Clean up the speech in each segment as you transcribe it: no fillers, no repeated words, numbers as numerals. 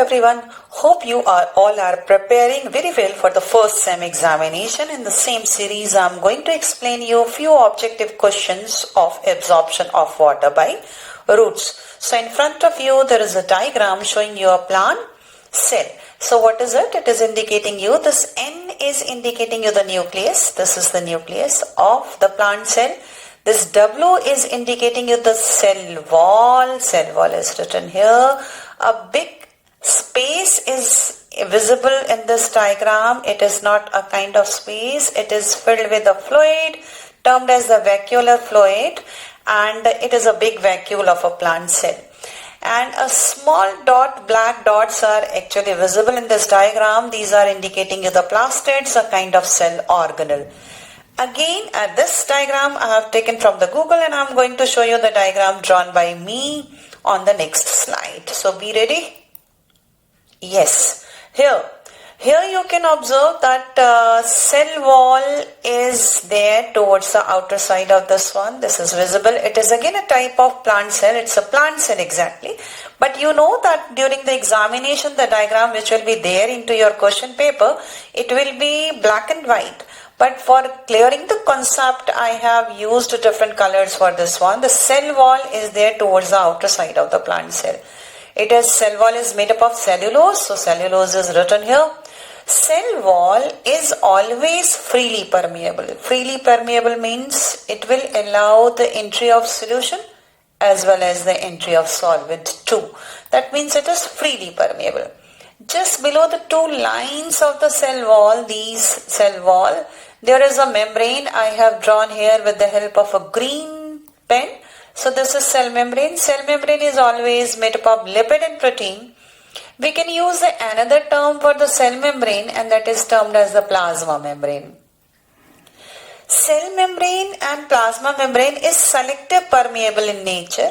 everyone. Hope you all are preparing very well for the first SEM examination. In the same series, I am going to explain you a few objective questions of absorption of water by roots. So in front of you there is a diagram showing you a plant cell. So what is it? It is indicating you, this N is indicating you the nucleus. This is the nucleus of the plant cell. This W is indicating you the cell wall. Cell wall is written here. A big space is visible in this diagram. It is not a kind of space. It is filled with a fluid termed as the vacuolar fluid, and it is a big vacuole of a plant cell. And a small dot, black dots are actually visible in this diagram. These are indicating you the plastids, a kind of cell organelle. Again, this diagram I have taken from the Google, and I am going to show you the diagram drawn by me on the next slide. So be ready. Yes, here you can observe that cell wall is there towards the outer side of this one. This is visible. It is again a type of plant cell. It's a plant cell exactly. But you know that during the examination, the diagram which will be there into your question paper, it will be black and white. But for clearing the concept, I have used different colors for this one. The cell wall is there towards the outer side of the plant cell. Cell wall is made up of cellulose. So cellulose is written here. Cell wall is always freely permeable. Freely permeable means it will allow the entry of solution as well as the entry of solvent too. That means it is freely permeable. Just below the two lines of the cell wall, there is a membrane I have drawn here with the help of a green pen. So this is cell membrane. Cell membrane is always made up of lipid and protein. We can use another term for the cell membrane, and that is termed as the plasma membrane. Cell membrane and plasma membrane is selective permeable in nature,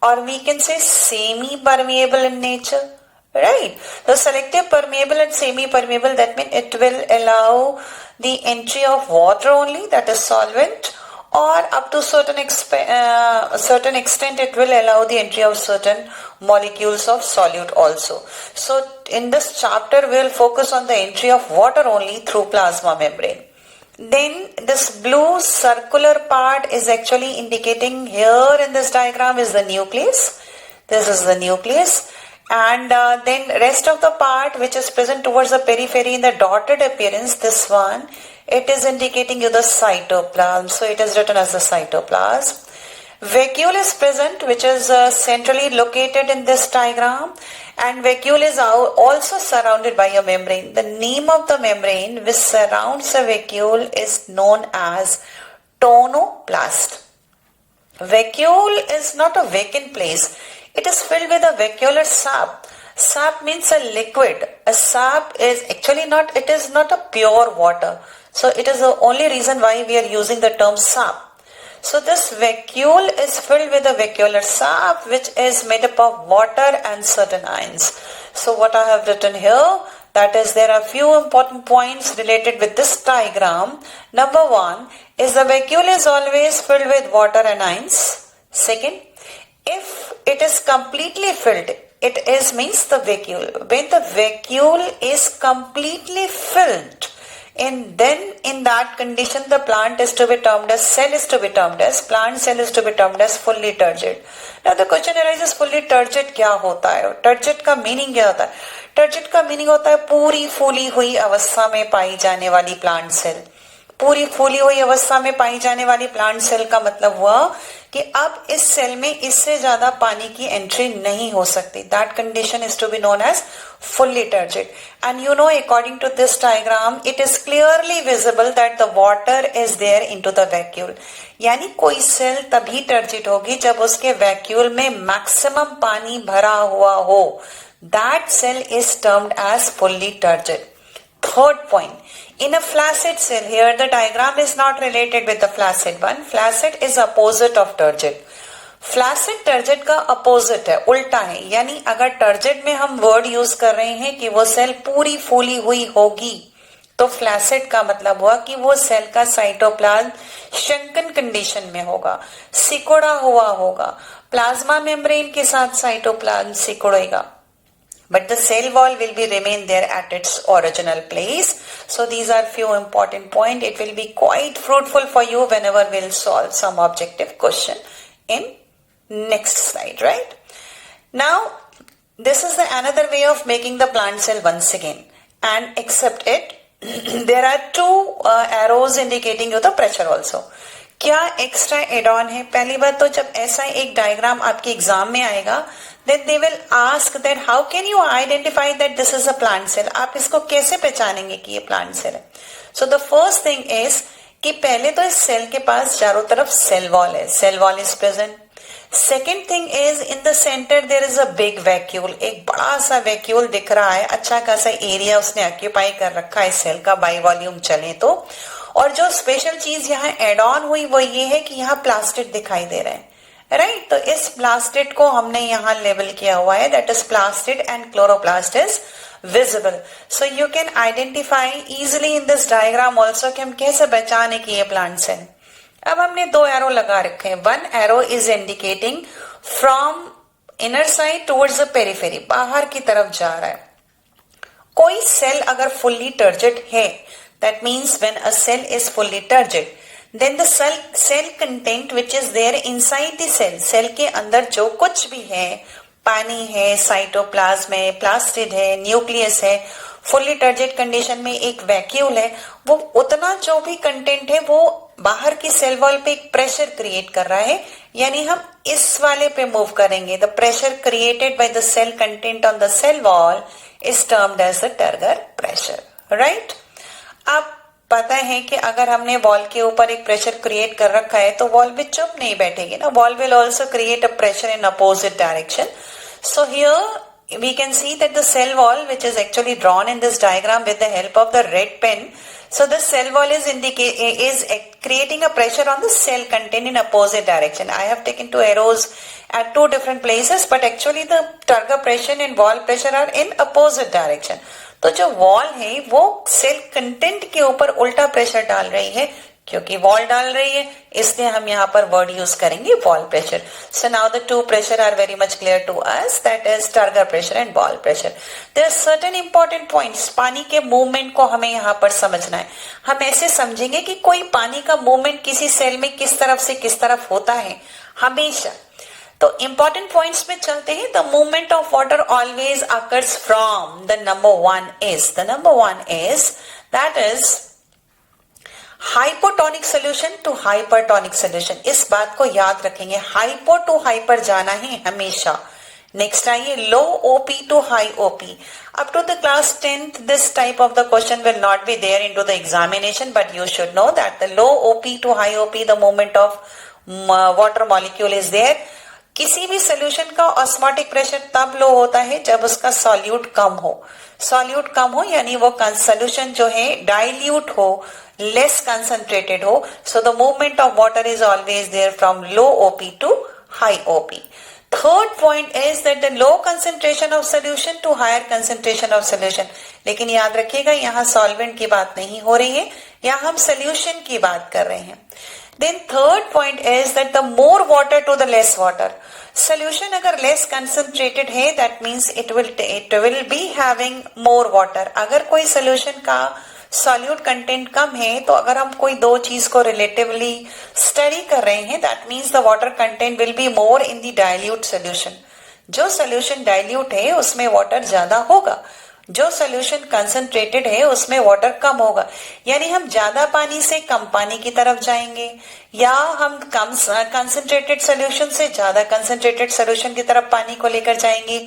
or we can say semi-permeable in nature. Right. So selective permeable and semi-permeable, that means it will allow the entry of water only, that is solvent, or up to certain extent it will allow the entry of certain molecules of solute also. So in this chapter we will focus on the entry of water only through plasma membrane. Then this blue circular part is actually indicating here in this diagram is the nucleus. This is the nucleus. And then rest of the part which is present towards the periphery in the dotted appearance, this one, it is indicating you the cytoplasm. So it is written as the cytoplasm. Vacuole is present, which is centrally located in this diagram, and vacuole is also surrounded by a membrane. The name of the membrane which surrounds a vacuole is known as tonoplast. Vacuole is not a vacant place. It is filled with a vacuolar sap. Sap means a liquid. A sap is actually not, it is not a pure water. So it is the only reason why we are using the term sap. So this vacuole is filled with a vacuolar sap which is made up of water and certain ions. So what I have written here, that is there are few important points related with this diagram. Number one is the vacuole is always filled with water and ions. Second, if it is completely filled, it is means the vacuole. When the vacuole is completely filled, and then in that condition the plant is to be termed as, plant cell is to be termed as fully turgid. Now the question arises, fully turgid क्या होता है? Turgid का meaning क्या होता है? Turgid का meaning होता है पूरी फूली हुई अवस्था में पाई जाने वाली plant cell. पूरी फूली हुई अवस्था में पाई जाने वाली प्लांट सेल का मतलब हुआ कि अब इस सेल में इससे ज्यादा पानी की एंट्री नहीं हो सकती. That condition is to be known as fully turgid. And you know, according to this diagram, it is clearly visible that the water is there into the vacuole. यानी कोई सेल तभी टर्जिड होगी जब उसके vacuole में maximum पानी भरा हुआ हो. That cell is termed as fully turgid. Third point, in a flaccid cell, here the diagram is not related with the flaccid one. Flaccid is opposite of turgid. Flaccid turgid का opposite है, उल्टा है. यानी अगर turgid में हम word use कर रहे हैं कि वो सेल पूरी फूली हुई होगी, तो flaccid का मतलब हुआ कि वो सेल का साइटोप्लाज्म शंकन कंडीशन में होगा, सिकुड़ा हुआ होगा. प्लाज्मा मेम्ब्रेन के साथ cytoplasm सिकुड़ेगा. but the cell wall will be remain there at its original place. So these are few important point. It will be quite fruitful for you whenever we'll solve some objective question in next slide, right? Now this is the another way of making the plant cell once again, and except it there are two arrows indicating you the pressure also. क्या extra add on है? पहली बात तो जब ऐसा एक diagram आपके exam में आएगा, then they will ask that how can you identify that this is a plant cell? आप इसको कैसे पहचानेंगे कि ये प्लांट सेल है? So the first thing is कि पहले तो इस सेल के पास चारों तरफ सेल वॉल है, cell wall is present. Second thing is in the centre there is a big vacuole, एक बड़ा सा वैक्यूल दिख रहा है, अच्छा खासा एरिया उसने ऑक्यूपाई कर रखा है सेल का बाई वॉल्यूम चले तो. और जो स्पेशल चीज यहाँ एड ऑन हुई वो ये है कि यहाँ प्लास्टिड दिखाई दे रहे हैं, राइट? तो इस प्लास्टिड को हमने यहाँ लेबल किया हुआ है, that is plastid and chloroplast is visible. So you can identify easily in this diagram also कि हम कैसे पहचाने कि ये प्लांट सेल. अब हमने दो एरो लगा रखे हैं. One arrow is indicating from inner side towards the periphery, बाहर की तरफ जा रहा है. कोई सेल अगर फुल्ली टर्जिड है, that means when a cell is fully turgid, then the cell content which is there inside the cell के अंदर जो कुछ भी है, पानी है, साइटोप्लाज्म है, प्लास्टिड है, न्यूक्लियस है, फुल्ली टर्जिड कंडीशन में एक वैक्यूल है, वो उतना जो भी कंटेंट है वो बाहर की सेल वॉल पे एक प्रेशर क्रिएट कर रहा है, यानी हम इस वाले पे मूव करेंगे. The pressure created by the cell content on the cell wall is termed as the turgor pressure, right? आप पता है कि अगर हमने वॉल के ऊपर एक प्रेशर क्रिएट कर रखा है तो वॉल भी चुप नहीं बैठेगी ना, wall will also create a pressure in opposite direction. So here we can see that the cell wall, which is actually drawn in this diagram with the help of the red pen, so the cell wall is creating a pressure on the cell content in opposite direction. I have taken two arrows at two different places, but actually the turgor pressure and wall pressure are in opposite direction. तो जो wall है वो cell content के ऊपर उल्टा pressure डाल रही है, क्योंकि वॉल डाल रही है, इसलिए हम यहाँ पर वर्ड यूज करेंगे wall pressure. So now the two pressure are very much clear to us, that is turgor pressure and wall pressure. There are certain important points. पानी के मूवमेंट को हमें यहाँ पर समझना है. हम ऐसे समझेंगे कि कोई पानी का मूवमेंट किसी सेल में किस तरफ से किस तरफ होता है हमेशा. तो इंपॉर्टेंट पॉइंट्स में चलते हैं. The movement of water always occurs from the number one is that is hypotonic solution to hypertonic solution. इस बात को याद रखेंगे, हाइपो टू हाइपर जाना है हमेशा. नेक्स्ट आइए low OP to high OP. Up to the class 10th, this type of the question will not be there into the examination, but you should know that the low OP to high OP, the movement of water molecule is there. किसी भी solution का osmotic pressure तब लो होता है जब उसका solute कम हो. Solute कम हो यानी वो सोल्यूशन जो है डाइल्यूट हो, लेस कंसंट्रेटेड हो. So the movement of water is always there from low OP to high OP. Third point is that the low concentration of solution to higher concentration of solution. लेकिन याद रखिएगा यहाँ solvent की बात नहीं हो रही है, यहाँ हम सोल्यूशन की बात कर रहे हैं. Then third point is that the more water to the less water. Solution अगर less concentrated है, that means it will be having more water. अगर कोई solution का solute content कम है, तो अगर हम कोई दो चीज को relatively study कर रहे हैं, that means the water content will be more in the dilute solution. जो solution dilute है उसमें water ज्यादा होगा, जो सोल्यूशन कंसंट्रेटेड है उसमें वाटर कम होगा. यानी हम ज्यादा पानी से कम पानी की तरफ जाएंगे, या हम कम कंसंट्रेटेड सोल्यूशन से ज्यादा कंसंट्रेटेड सोल्यूशन की तरफ पानी को लेकर जाएंगे,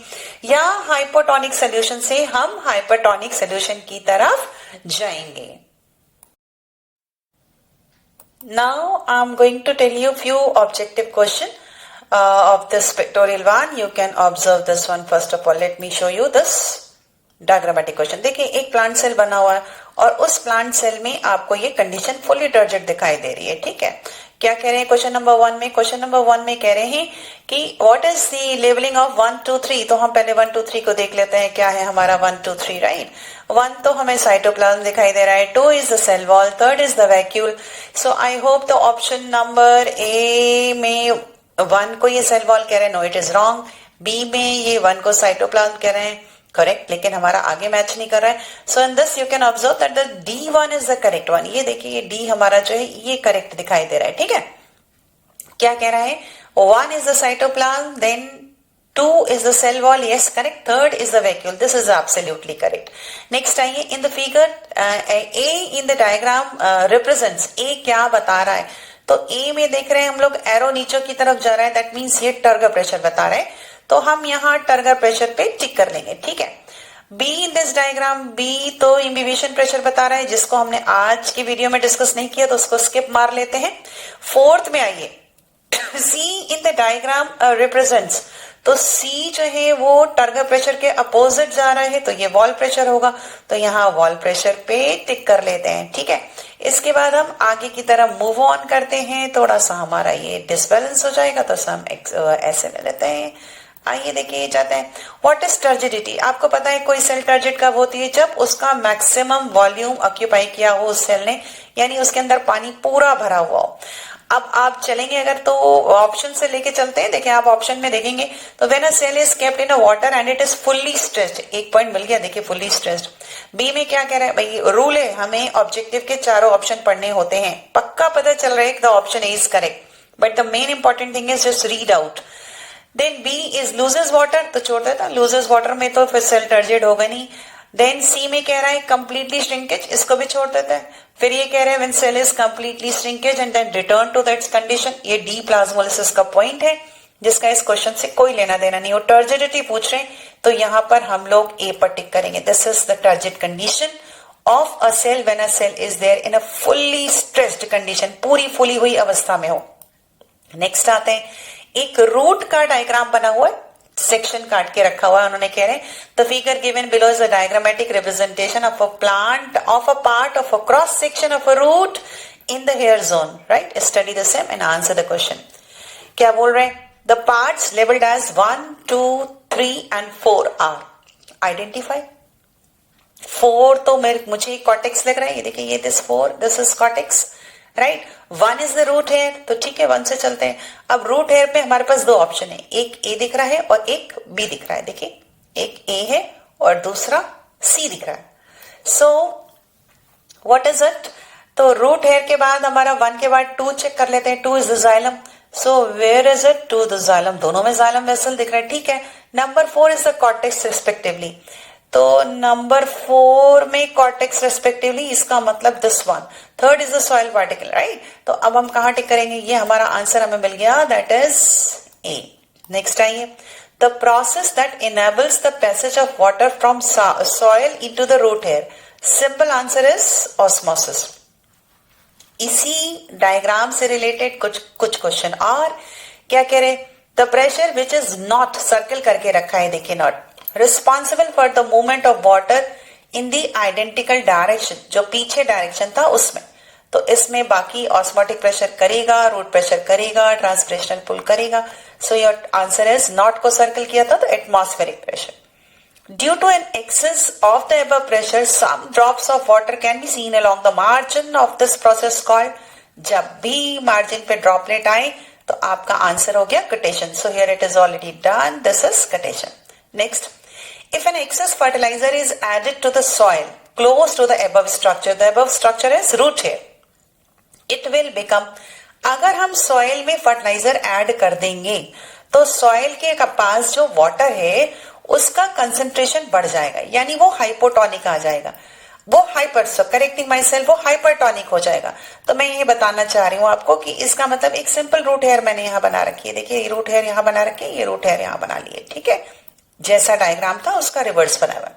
या हाइपोटोनिक सोल्यूशन से हम हाइपरटोनिक सोल्यूशन की तरफ जाएंगे. Now I am going to tell you few objective question of this pictorial one. You can observe this one. First of all, let me show you this diagrammatic question. देखिए एक plant cell बना हुआ है और उस plant cell में आपको ये कंडीशन फुली टर्जिड दिखाई दे रही है, ठीक है. क्या कह रहे हैं क्वेश्चन नंबर 1 में? क्वेश्चन नंबर 1 में कह रहे हैं कि what is the labelling of 1 2 3. तो हम पहले 1 2 3 को देख लेते हैं. क्या है हमारा 1 2 3, राइट? 1 तो हमें साइटोप्लाज्म दिखाई दे रहा है, 2 is the cell wall, 3rd is the vacuole. So I hope the option number A में 1 को ये सेल वॉल कह रहे हैं, no it is wrong. B में ये 1 को साइटोप्लाज्म कह रहे हैं, करेक्ट, लेकिन हमारा आगे मैच नहीं कर रहा है. So in this you can observe that the D1 is the correct one. ये देखिए ये डी हमारा जो है ये करेक्ट दिखाई दे रहा है. ठीक है, क्या कह रहा है? 1 is the cytoplasm, then 2 is the cell wall. Yes, correct. 3rd is the vacuole. This is absolutely correct. Next आइए, in the figure A in the diagram represents. A क्या बता रहा है? तो A में देख रहे हैं हम लोग एरो नीचे की तरफ जा रहा है. दैट मीन्स ये टर्गर प्रेशर बता रहा है. तो हम यहाँ टर्गर प्रेशर पे टिक कर लेंगे. ठीक है. B in this diagram, B तो इम्बिबिशन प्रेशर बता रहा है, जिसको हमने आज की वीडियो में डिस्कस नहीं किया, तो उसको स्किप मार लेते हैं. 4th में आइए, C in the diagram represents. तो C जो है वो टर्गर प्रेशर के अपोजिट जा रहा है, तो ये वॉल प्रेशर होगा. तो यहाँ वॉल प्रेशर पे टिक कर लेते हैं. ठीक है. इसके बाद हम आगे की तरफ मूव ऑन करते हैं. थोड़ा सा हमारा ये डिसबैलेंस हो जाएगा, तो हम ऐसे में लेते हैं. आइए देखिए जाते हैं. What is turgidity? आपको पता है कोई सेल टर्जिड कब होती है? जब उसका मैक्सिमम वॉल्यूम ऑक्यूपाई किया हो उस सेल ने, यानी उसके अंदर पानी पूरा भरा हुआ हो. अब आप चलेंगे अगर तो ऑप्शन से लेके चलते हैं. देखिए आप ऑप्शन में देखेंगे तो when a cell is kept in a water and it is fully stretched, एक पॉइंट मिल गया. देखिए फुल्ली स्ट्रेच्ड. बी में क्या कह रहा है भाई? रूल है, हमें ऑब्जेक्टिव के चारों ऑप्शन पढ़ने होते हैं. पक्का पता चल रहा है the option A is correct, but the main important thing is just read out. Then B is loses water, तो छोड़ देता. लूजेस वाटर में तो फिर सेल टर्जिड होगा नहीं. देन सी में कह रहा है कंप्लीटली श्रिंकेज, इसको भी छोड़ देता है. फिर ये कह रहे हैं when cell is completely shrinkage and then return to that's condition. ये डी प्लाज्मोलिसिस का पॉइंट है, जिसका इस क्वेश्चन से कोई लेना देना नहीं. और टर्जिडिटी पूछ रहे हैं, तो यहाँ पर हम लोग ए पर टिक करेंगे. This is the turgid condition of a cell when a cell is there in a fully stressed condition, पूरी फुली हुई अवस्था में हो. नेक्स्ट आते हैं, एक रूट का डायग्राम बना हुआ है, सेक्शन काट के रखा हुआ है. उन्होंने कह रहे हैं the figure given below is a diagrammatic representation of a plant of a part of a cross section of a root in the hair zone. Right, study the same and answer the question. क्या बोल रहे हैं? The parts labelled as 1, 2, 3 and 4 are identify. 4 तो मुझे cortex लग रहा है. ये देखिए ये this 4, this is cortex. Right, 1 is the root hair, तो ठीक है 1 से चलते हैं. अब रूट हेयर पे हमारे पास दो ऑप्शन है, एक ए दिख रहा है और एक बी दिख रहा है. देखिए एक ए है और दूसरा सी दिख रहा है. So what is it? तो रूट हेयर के बाद हमारा 1 के बाद 2 चेक कर लेते हैं. 2 is the xylem. So where is it? 2 the xylem, दोनों में जाइलम वेसल दिख रहा है. ठीक है. Number 4 is the cortex respectively. तो नंबर 4 में कॉर्टेक्स रेस्पेक्टिवली, इसका मतलब this one. 3rd is the soil particle. Right, तो अब हम कहां टिक करेंगे? ये हमारा आंसर हमें मिल गया, दैट इज ए. नेक्स्ट आइए, the process that enables the passage of water from soil into the root hair. Simple answer is osmosis. इसी डायग्राम से रिलेटेड कुछ क्वेश्चन और क्या कह रहे? The pressure which is not, circle करके रखा है देखिए, not responsible for the movement of water in the identical direction, जो पीछे डायरेक्शन था उसमें. तो इसमें बाकी ऑस्मोटिक प्रेशर करेगा, रूट प्रेशर करेगा, ट्रांसप्रेशनल पुल करेगा. So your answer is not को सर्कल किया था, तो atmospheric pressure. Due to an excess of the above pressure some drops of water can be seen along the margin of this process called. जब भी margin पे droplet आए तो आपका आंसर हो गया कटेशन. So here it is already done, this is कटेशन. Next, if an excess fertilizer is added to the soil close to the above structure is root hair, it will become. अगर हम soil में fertiliser add कर देंगे तो soil के पास जो water है उसका कंसेंट्रेशन बढ़ जाएगा, यानी वो हाइपोटोनिक आ जाएगा. वो करेक्टिंग माई सेल्फ, वो हाइपरटोनिक हो जाएगा. तो मैं ये बताना चाह रही हूँ आपको कि इसका मतलब एक सिंपल रूट हेयर मैंने यहाँ बना रखी है. देखिए ये रूट हेयर यहाँ बना रखी है, ये रूट हेयर यहाँ बना लिए. ठीक है, जैसा डायग्राम था उसका रिवर्स बना हुआ.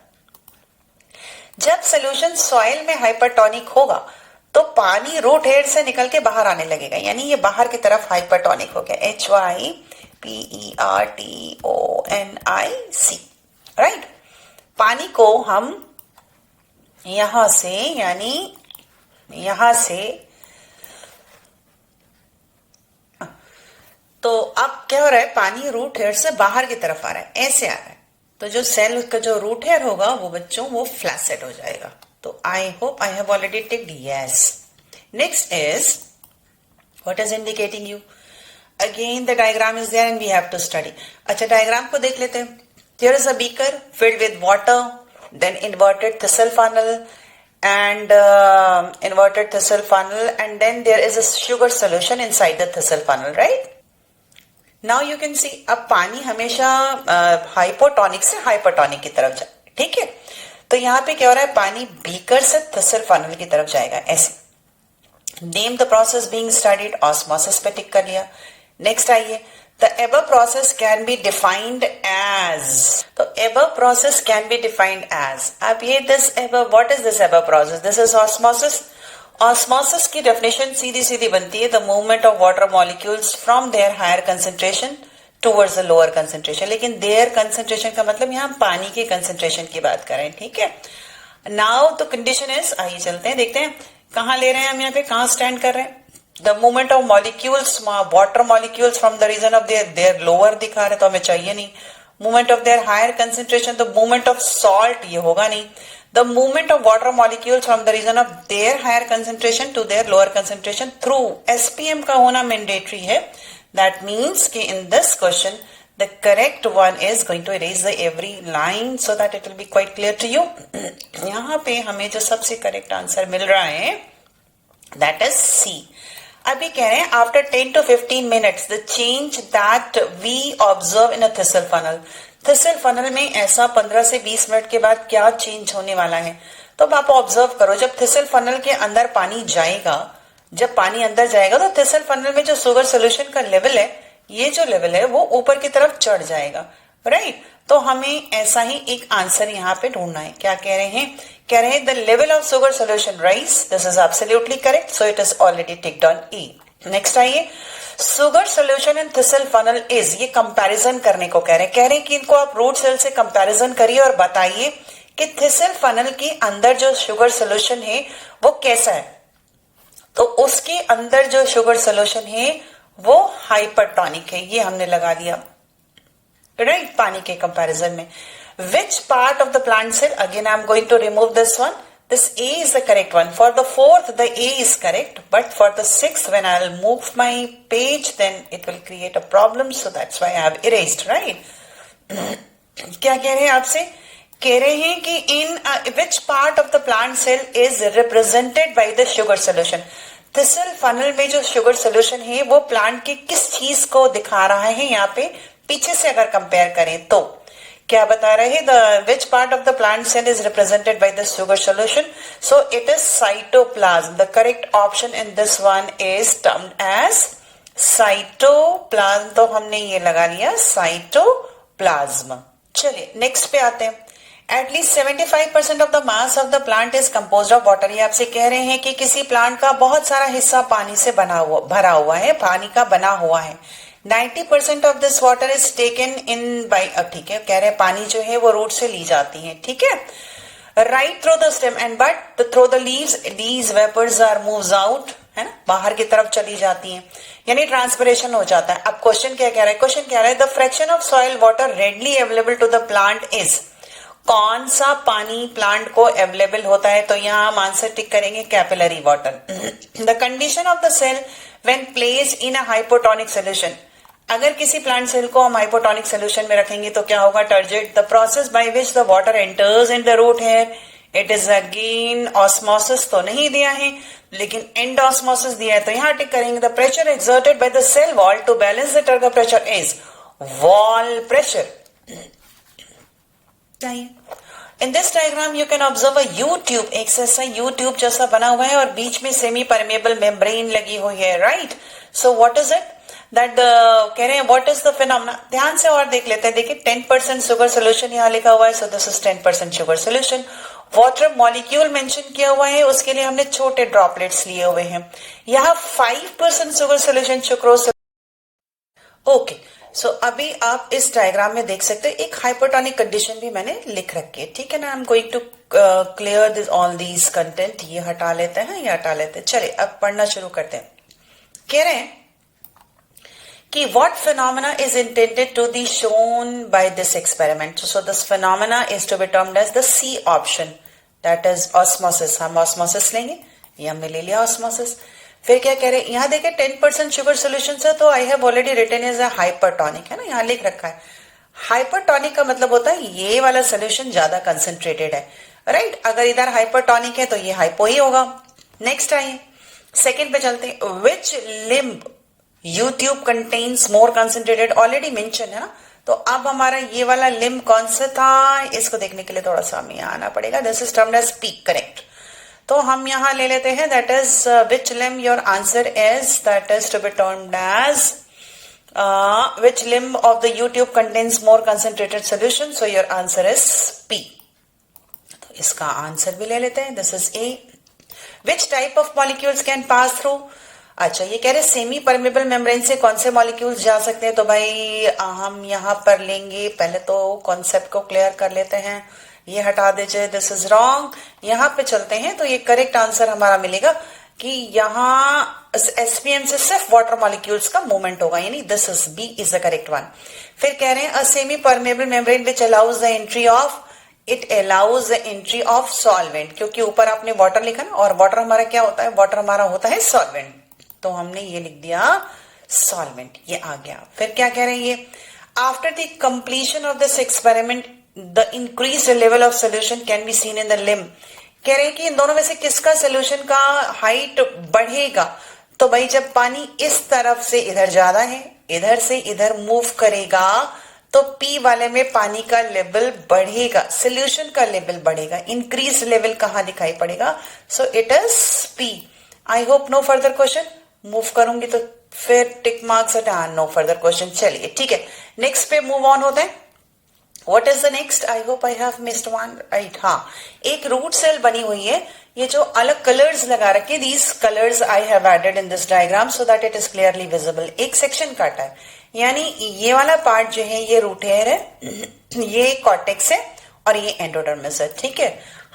जब सोल्यूशन सॉइल में हाइपरटोनिक होगा तो पानी रूट हेड से निकल के बाहर आने लगेगा, यानी ये बाहर की तरफ हाइपरटोनिक हो गया. HYPERTONIC. राइट, पानी को हम यहां से, यानी यहां से, तो अब क्या हो रहा है? पानी रूट हेयर से बाहर की तरफ आ रहा है, ऐसे आ रहा है. तो जो सेल का जो रूट हेयर होगा वो बच्चों वो फ्लैसेड हो जाएगा. तो I hope I have already ticked yes. Next is what is indicating you. Again the diagram is there and we have to study. अच्छा, डायग्राम को देख लेते हैं. Here is a beaker filled with water, then inverted thistle funnel and and then there is a sugar solution inside the thistle funnel, right? Now you can see अब पानी हमेशा hypotonic से hypertonic की तरफ जाए, ठीक है? तो यहाँ पे क्या हो रहा है, पानी बीकर से थिसल फनल की तरफ जाएगा ऐसे। Name the process being studied, osmosis पे टिक कर लिया। नेक्स्ट आइए, the above process can be defined as, तो above process can be defined as, अब ये this above, what is this above process? This is osmosis. Osmosis की definition सीधी सीधी बनती है, the movement of water molecules from their higher concentration towards the lower concentration. लेकिन their concentration का मतलब यहाँ हम पानी के कंसेंट्रेशन की बात करें, ठीक है? नाउ तो कंडीशन इज, आइए चलते हैं देखते हैं कहाँ ले रहे हैं हम, यहाँ पे कहाँ स्टैंड कर रहे हैं। The movement of molecules, water molecules from the region of their lower दिखा रहे तो हमें चाहिए नहीं। Movement of their higher concentration, तो मूवमेंट ऑफ सॉल्ट ये होगा नहीं। The movement of water molecules from the region of their higher concentration to their lower concentration through SPM का होना मैंडेटरी है। That means कि in this question the correct one is going to erase the every line so that it will be quite clear to you. यहाँ पे हमें जो सबसे correct answer मिल रहा है that is C. अभी कह रहे हैं after 10 to 15 minutes the change that we observe in a thistle funnel. thistle funnel में ऐसा 15 से 20 मिनट के बाद क्या चेंज होने वाला है, तो अब आप ऑब्जर्व करो। जब thistle funnel के अंदर पानी जाएगा, जब पानी अंदर जाएगा तो थिसल फनल में जो शुगर सोल्यूशन का लेवल है, ये जो लेवल है वो ऊपर की तरफ चढ़ जाएगा, राइट? तो हमें ऐसा ही एक आंसर यहाँ पे ढूंढना है। क्या कह रहे हैं? कह रहे हैं the level of sugar solution rise, this is absolutely correct, so it is already ticked on E. Next आइए, sugar solution in thistle funnel is, ये कंपैरिजन करने को कह रहे हैं कि इनको आप रूट सेल से कंपैरिजन करिए और बताइए कि थिसल फनल के अंदर जो शुगर सोल्यूशन है वो कैसा है। तो उसके अंदर जो शुगर सोल्यूशन है वो हाइपरटोनिक है, ये हमने लगा दिया, राइट? पानी के कंपैरिजन में which part of the plant cell, again I am going to remove this one, this A is the correct one. For the fourth the A is correct, but for the sixth when I'll move my page then it will create a problem, so that's why I have erased, right? क्या कह रहे हैं आपसे? कह रहे हैं कि in which part of the plant cell is represented by the sugar solution. Thistle funnel में जो शुगर सोल्यूशन है वो प्लांट की किस चीज को दिखा रहा है, यहाँ पे पीछे से अगर कंपेयर करें तो क्या बता रहे हैं? The which part of the plant cell is represented by the sugar solution, so it is cytoplasm. The correct option in this one is termed as cytoplasm, तो हमने ये लगा लिया साइटोप्लाज्म। चलिए नेक्स्ट पे आते हैं। At least 75% of the mass of the plant is composed of water. ये आपसे कह रहे हैं कि किसी प्लांट का बहुत सारा हिस्सा पानी से भरा हुआ है, पानी का बना हुआ है। 90% of this water is taken in by, अब ठीक है, कह रहे हैं पानी जो है वो रूट से ली जाती है, ठीक है? Right through the stem and but through the leaves these vapours are moves out, है ना, बाहर की तरफ चली जाती हैं, यानी ट्रांसपिरेशन हो जाता है। अब क्वेश्चन क्या कह रहा है? क्वेश्चन कह रहा है the fraction of soil water readily available to the plant is, कौन सा पानी प्लांट को अवेलेबल होता है? तो यहां हम आंसर टिक करेंगे capillary water. The condition of the cell when placed in a hypotonic solution, अगर किसी प्लांट सेल को हम हाइपोटोनिक सोल्यूशन में रखेंगे तो क्या होगा? Turgid. The process by which the water enters in the root hair, it is again osmosis तो नहीं दिया है, लेकिन एंड ऑस्मोसिस दिया है, तो यहां टिक करेंगे। The pressure exerted by the cell wall to balance the turgor pressure is wall pressure. In this diagram you can observe a U tube, एक ऐसा यू ट्यूब जैसा बना हुआ है और बीच में सेमी परमेबल मेम्ब्रेन लगी हुई है, right? So what is it that कह रहे हैं व्हाट इज द फिनोमेना? ध्यान से और देख लेते हैं। देखिए 10% शुगर सोल्यूशन यहाँ लिखा हुआ है, so this is 10% sugar solution. Water molecule mention किया हुआ है, उसके लिए हमने छोटे ड्रॉपलेट्स लिए हुए हैं। यहाँ 5% शुगर सोल्यूशन सुक्रोज, ओके। सो अभी आप इस डायग्राम में देख सकते हैं एक हाइपोटोनिक कंडीशन भी मैंने लिख रखी है, ठीक है ना? I am going to clear this all these content, ये हटा लेते हैं, ये हटा लेते हैं। चलिए अब पढ़ना शुरू करते हैं। कह रहे हैं कि what phenomena is intended to be shown by this experiment? So this phenomena is to be termed as the C option, that is osmosis. हम osmosis लेंगे, ये हमने ले लिया osmosis। फिर क्या कह रहे हैं? यहाँ देखिए 10% शुगर सोल्यूशन है, तो I have already written as a hypertonic, है ना, यहाँ लिख रखा है। हाइपरटोनिक का मतलब होता है ये वाला सोल्यूशन ज्यादा कंसंट्रेटेड है, राइट? अगर इधर हाइपरटोनिक है तो ये हाइपो ही होगा। नेक्स्ट आइए, सेकेंड पे चलते हैं। Which limb U tube contains more concentrated, already mention है ना, तो अब हमारा ये वाला लिम्ब कौन सा था, इसको देखने के लिए थोड़ा सा हमें आना पड़ेगा। This is termed as peak, correct. तो हम यहां ले लेते हैं, that is which limb, your answer is, that is to be termed as which limb of the U-tube contains more concentrated solution, so your answer is P. तो इसका answer भी ले लेते हैं, this is A. Which type of molecules can pass through? अच्छा, ये कह रहे सेमी परमेबल मेम्ब्रेन से कौन से मॉलिक्यूल्स जा सकते हैं, तो भाई हम यहाँ पर लेंगे, पहले तो कॉन्सेप्ट को क्लियर कर लेते हैं, ये हटा दीजिए, दिस इज रॉन्ग। यहाँ पे चलते हैं तो ये करेक्ट आंसर हमारा मिलेगा कि यहाँ एसपीएम से सिर्फ वाटर मॉलिक्यूल्स का मूवमेंट होगा, यानी this is B is the correct one. फिर कह रहे हैं a semi permeable membrane which allows the entry of, it allows the entry of solvent, क्योंकि ऊपर आपने वाटर लिखा ना, और वाटर हमारा क्या होता है, वाटर हमारा होता है सॉल्वेंट, तो हमने ये लिख दिया सॉल्वेंट, ये आ गया। फिर क्या कह रहे हैं ये, after the completion of this experiment the increase level of solution can be seen in the limb. कह रहे हैं कि इन दोनों में से किसका सोल्यूशन का हाइट बढ़ेगा, तो भाई जब पानी इस तरफ से इधर ज्यादा है, इधर से इधर मूव करेगा, तो पी वाले में पानी का लेवल बढ़ेगा, सोल्यूशन का लेवल बढ़ेगा। इंक्रीज लेवल कहां दिखाई पड़ेगा, so it is P. I hope no further question, move करूंगी तो फिर टिक मार्क्स हटा, नो फर्दर क्वेश्चन। चलिए ठीक है, नेक्स्ट पे मूव ऑन होते हैं। What is the next? I hope I have missed one. Right, हाँ, एक रूट सेल बनी हुई है, ये जो अलग कलर्स लगा रखे, these colors I have added in this diagram so that it is clearly visible. एक सेक्शन काटा है, यानी ये वाला पार्ट जो है ये रूट हेयर है, ये कॉर्टेक्स है और ये एंडोडर्मिस है, ठीक है।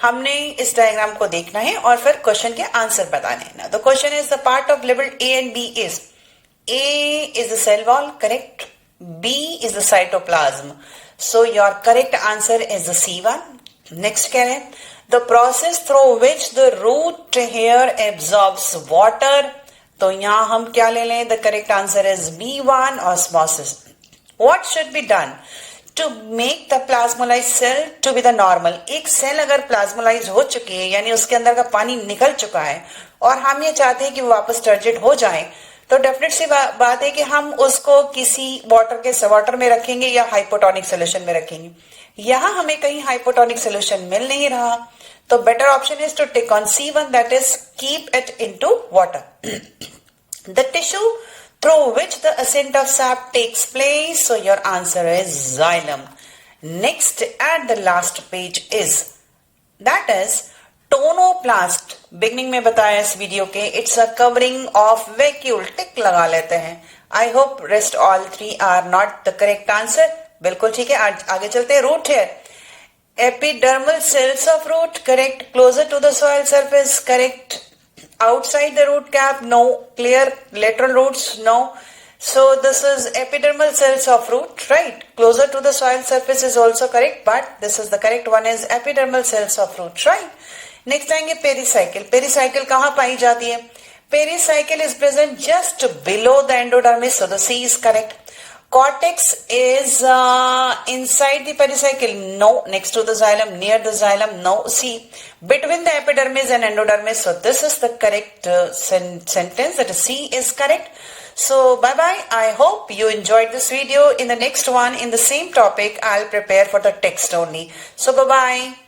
हमने इस डायग्राम को देखना है और फिर क्वेश्चन के आंसर बताने हैं ना। The question is the part of labelled A and B is, A is the cell wall, correct, B is the cytoplasm, so your correct answer is the C1. Next कह रहे हैं the process through which the root hair absorbs water, तो यहां हम क्या ले लें, the correct answer is B1, osmosis. What should be done to make the plasmolized cell to be the normal? एक सेल अगर प्लाज्मोलाइज हो चुकी है, यानी उसके अंदर का पानी निकल चुका है और हम ये चाहते हैं कि वो वापस टर्जिड हो जाए, तो डेफिनेट सी बात है कि हम उसको किसी वाटर में रखेंगे या हाइपोटोनिक सोल्यूशन में रखेंगे। यहां हमें कहीं हाइपोटोनिक सोल्यूशन मिल नहीं रहा, तो better option is to take on C1, that is keep it into water. The tissue through which the ascent of sap takes place, so your answer is xylem. Next at the last page is, that is tonoplast. Beginning में बताया इस video के, it's a covering of vacuole, tick लगा लेते हैं। I hope rest all three are not the correct answer, बिल्कुल ठीक है। आगे चलते हैं, root hair, epidermal cells of root, correct, closer to the soil surface, correct, outside the root cap, no, clear lateral roots, no, so this is epidermal cells of root, right, closer to the soil surface is also correct, but this is the correct one is epidermal cells of root, right. Next आएंगे pericycle. Pericycle कहाँ पाई जाती है, pericycle is present just below the endodermis, so the C is correct. Cortex is inside the pericycle, no. Next to the xylem, near the xylem, no. C. Between the epidermis and endodermis, so this is the correct sentence, that is C is correct. So bye bye, I hope you enjoyed this video. In the next one, in the same topic, I'll prepare for the text only. So bye bye.